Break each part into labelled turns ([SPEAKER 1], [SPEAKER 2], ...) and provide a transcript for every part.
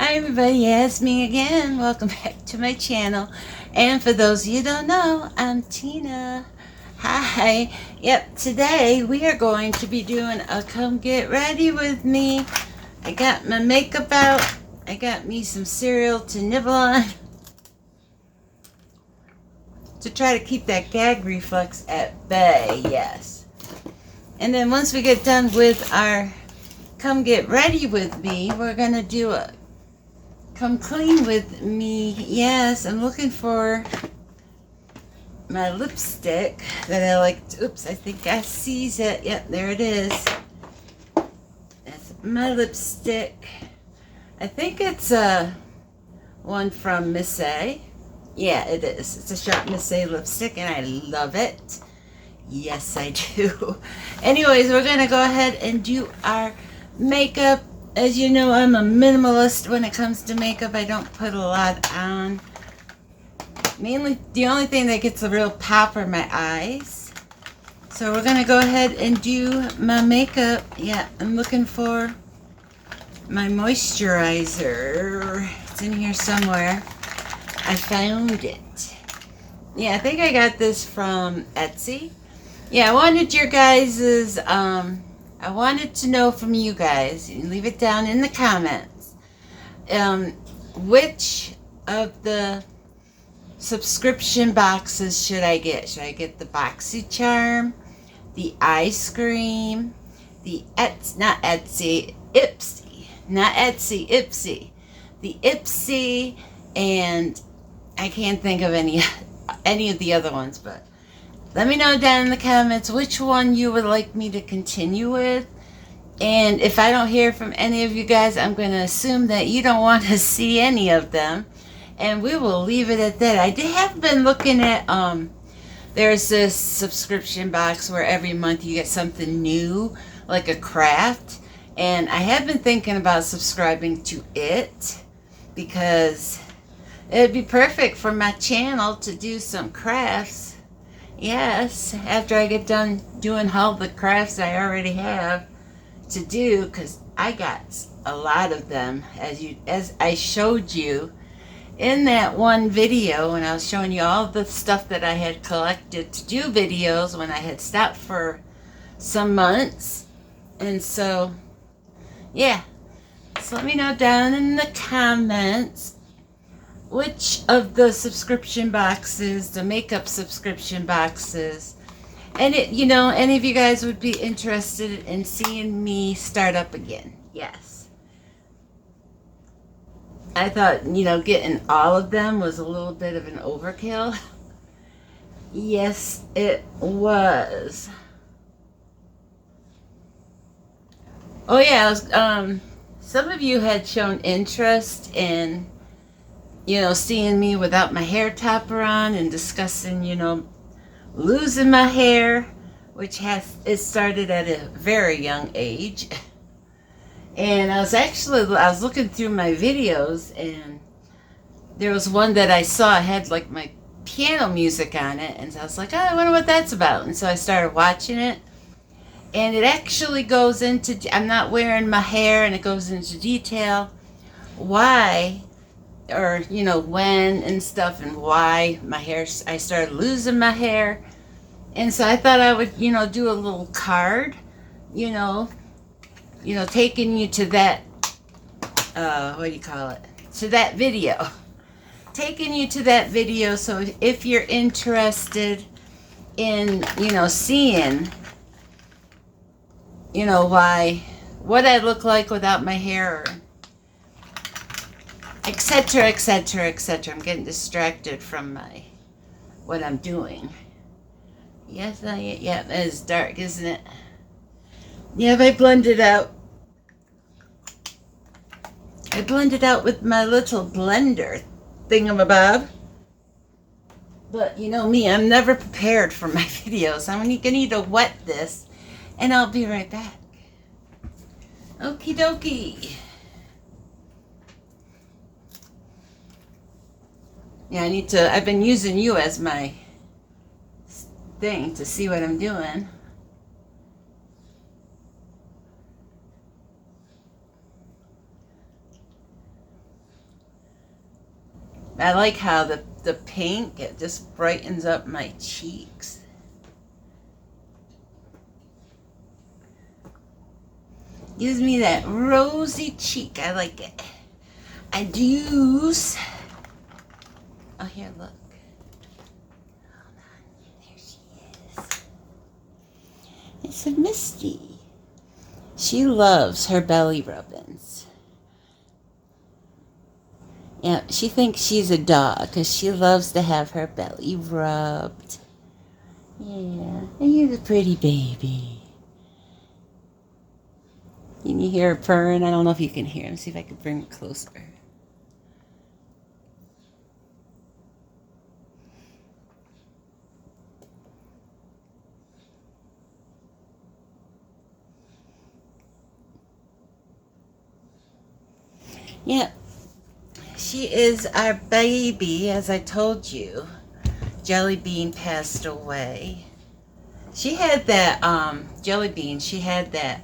[SPEAKER 1] Hi everybody, yeah, it's me again. Welcome back to my channel. And for those of you who don't know, I'm Tina. Hi. Yep, today we are going to be doing a come get ready with me. I got my makeup out. I got me some cereal to nibble on to try to keep that gag reflex at bay, yes. And then once we get done with our come get ready with me, we're going to do a come clean with me. Yes, I'm looking for my lipstick that I like. Oops, I think I sees it. Yep, there it is. That's my lipstick. I think it's one from Miss A. Yeah, it is. It's a Shop Miss A lipstick, and I love it. Yes, I do. Anyways, we're going to go ahead and do our makeup. As you know, I'm a minimalist when it comes to makeup. I don't put a lot on. Mainly, the only thing that gets a real pop are my eyes. So we're going to go ahead and do my makeup. Yeah, I'm looking for my moisturizer. It's in here somewhere. I found it. Yeah, I think I got this from Etsy. Yeah, I wanted your guys's, I wanted to know from you guys, you leave it down in the comments, which of the subscription boxes should I get? Should I get the BoxyCharm, the Ice Cream, the not Etsy, Ipsy, not Etsy, Ipsy, the Ipsy, and I can't think of any of the other ones, but let me know down in the comments which one you would like me to continue with. And if I don't hear from any of you guys, I'm going to assume that you don't want to see any of them. And we will leave it at that. I have been looking at, there's this subscription box where every month you get something new, like a craft. And I have been thinking about subscribing to it because it'd be perfect for my channel to do some crafts. Yes, after I get done doing all the crafts I already have to do, because I got a lot of them, as I showed you in that one video when I was showing you all the stuff that I had collected to do videos when I had stopped for some months. And so, yeah, so let me know down in the comments which of the subscription boxes, the makeup subscription boxes, and any of you guys would be interested in seeing me start up again. Yes. I thought, getting all of them was a little bit of an overkill. Yes, it was. Oh yeah, some of you had shown interest in seeing me without my hair topper on and discussing, losing my hair, which it started at a very young age. And I was looking through my videos, and there was one that I saw had like my piano music on it, and so I was like, oh, I wonder what that's about. And so I started watching it, and it actually goes into, I'm not wearing my hair, and it goes into detail why, or when and stuff, and why I started losing my hair. And so I thought I would do a little card, taking you to that to that video, taking you to that video. So if you're interested in seeing what I look like without my hair, etc., etc., etc. I'm getting distracted from what I'm doing. Yes, yeah, it's dark, isn't it? Yeah, I blended out. I blended out with my little blender thingamabob. But you know me, I'm never prepared for my videos. I'm gonna need to wet this, and I'll be right back. Okie dokie. Yeah, I've been using you as my thing to see what I'm doing. I like how the pink, it just brightens up my cheeks. Gives me that rosy cheek. I like it. I do. Oh, here, look. Hold on. There she is. It's a Misty. She loves her belly rubbings. Yeah, she thinks she's a dog because she loves to have her belly rubbed. Yeah, and you're a pretty baby. Can you hear her purring? I don't know if you can hear. Let me see if I can bring it closer. Yeah, she is our baby, as I told you. Jelly Bean passed away. She had that Jelly Bean. She had that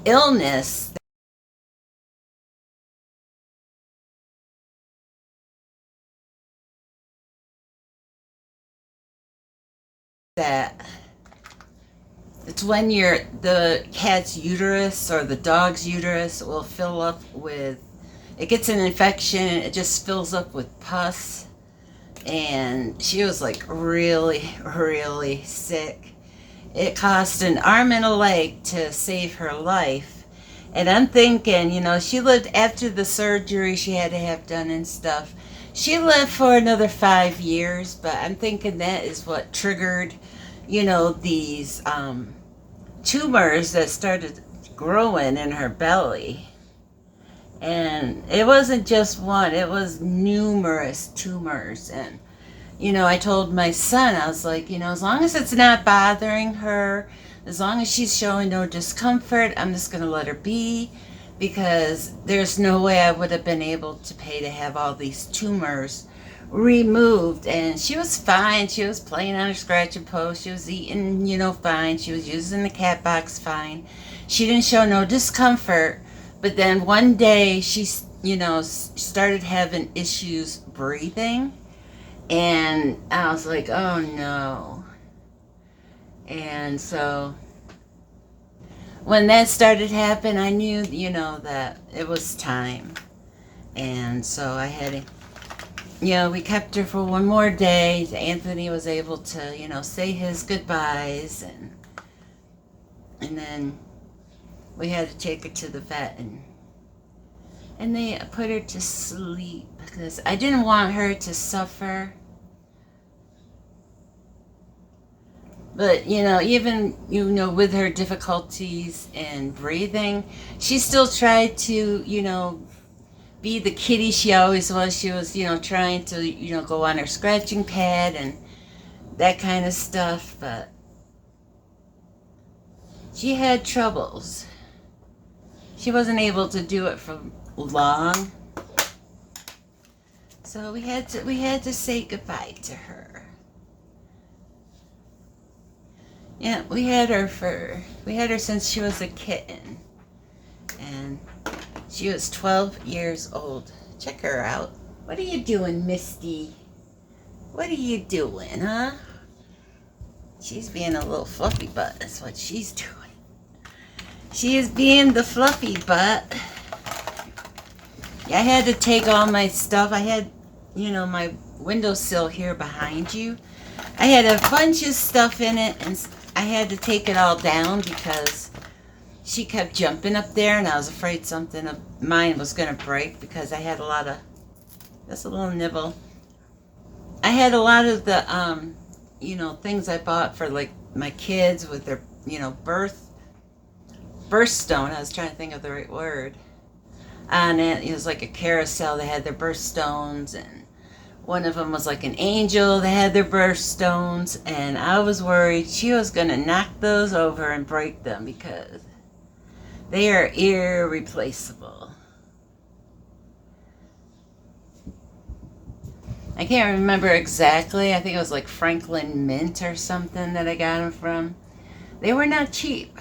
[SPEAKER 1] illness that it's when the cat's uterus or the dog's uterus will fill up with, it gets an infection, it just fills up with pus, and she was like really, really sick. It cost an arm and a leg to save her life. And I'm thinking, she lived after the surgery she had to have done and stuff. She lived for another 5 years, but I'm thinking that is what triggered, these tumors that started growing in her belly. And it wasn't just one, it was numerous tumors. And I told my son, I was like, as long as it's not bothering her, as long as she's showing no discomfort, I'm just going to let her be, because there's no way I would have been able to pay to have all these tumors removed. And she was fine. She was playing on her scratch and post. She was eating, fine. She was using the cat box fine. She didn't show no discomfort. But then one day she, started having issues breathing. And I was like, oh no. And so when that started happening, I knew, that it was time. And so I had to, we kept her for one more day. Anthony was able to, say his goodbyes. And then we had to take her to the vet, and they put her to sleep because I didn't want her to suffer. But, even, with her difficulties in breathing, she still tried to, be the kitty she always was. She was, trying to, go on her scratching pad and that kind of stuff. But she had troubles. She wasn't able to do it for long. So we had to say goodbye to her. Yeah, we had her since she was a kitten. And she was 12 years old. Check her out. What are you doing, Misty? What are you doing, huh? She's being a little fluffy butt. That's what she's doing. She is being the fluffy butt. Yeah, I had to take all my stuff. I had, my windowsill here behind you. I had a bunch of stuff in it, and I had to take it all down because she kept jumping up there, and I was afraid something of mine was going to break because I had a lot of, just a little nibble. I had a lot of the, things I bought for, like, my kids with their, birthstone. I was trying to think of the right word. And it was like a carousel. They had their birthstones, and one of them was like an angel. They had their birthstones, and I was worried she was going to knock those over and break them because they are irreplaceable. I can't remember exactly. I think it was like Franklin Mint or something that I got them from. They were not cheap.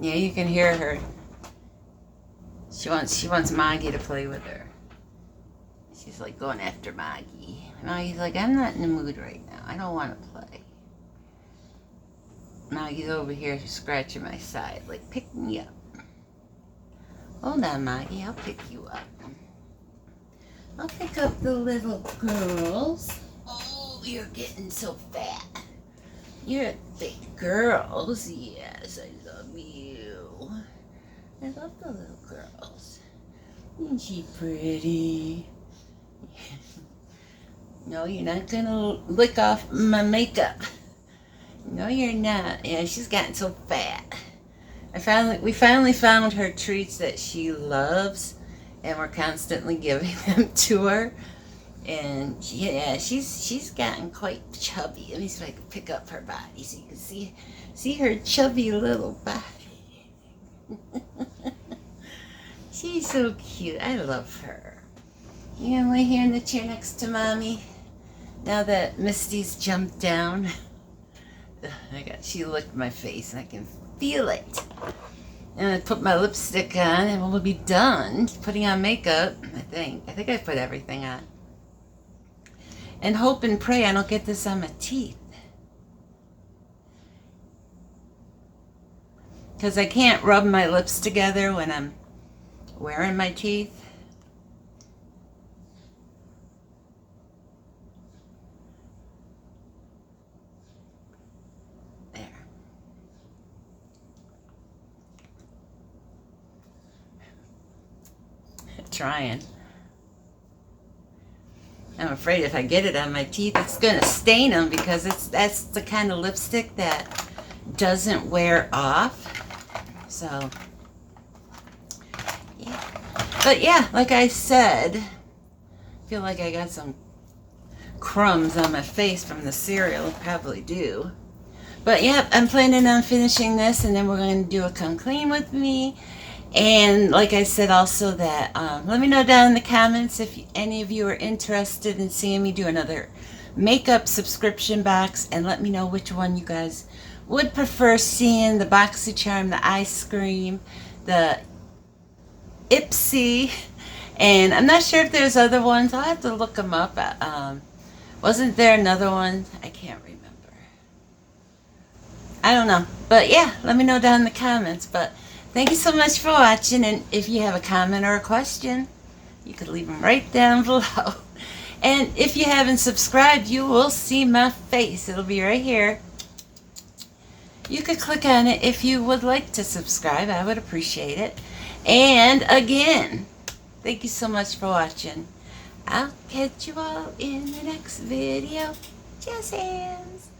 [SPEAKER 1] Yeah, you can hear her. She wants Maggie to play with her. She's like going after Maggie. Maggie's like, I'm not in the mood right now. I don't want to play. Maggie's over here scratching my side, like, pick me up. Hold on, Maggie, I'll pick you up. I'll pick up the little girls. Oh, you're getting so fat. You're big girls. Yes, I love you. I love the little girls. Isn't she pretty? No, you're not gonna lick off my makeup. No, you're not. Yeah, she's gotten so fat. We finally found her treats that she loves, and we're constantly giving them to her. And yeah, she's gotten quite chubby. Let me see if I can pick up her body so you can see her chubby little body. She's so cute. I love her. You gonna lay here in the chair next to Mommy? Now that Misty's jumped down. She licked my face and I can feel it. And I put my lipstick on and we'll be done putting on makeup. I think I put everything on. And hope and pray I don't get this on my teeth. Because I can't rub my lips together when I'm wearing my teeth. Trying. I'm afraid if I get it on my teeth, it's gonna stain them because that's the kind of lipstick that doesn't wear off. So, yeah. But yeah, like I said, I feel like I got some crumbs on my face from the cereal. Probably do. But yeah, I'm planning on finishing this, and then we're going to do a come clean with me. And like I said also that, let me know down in the comments if any of you are interested in seeing me do another makeup subscription box, and let me know which one you guys would prefer seeing, the BoxyCharm, the ice cream, the Ipsy, and I'm not sure if there's other ones. I'll have to look them up. Wasn't there another one? I can't remember. I don't know. But yeah, let me know down in the comments. But thank you so much for watching, and if you have a comment or a question, you could leave them right down below. And if you haven't subscribed, you will see my face. It'll be right here. You could click on it if you would like to subscribe. I would appreciate it. And again, thank you so much for watching. I'll catch you all in the next video. Just hands.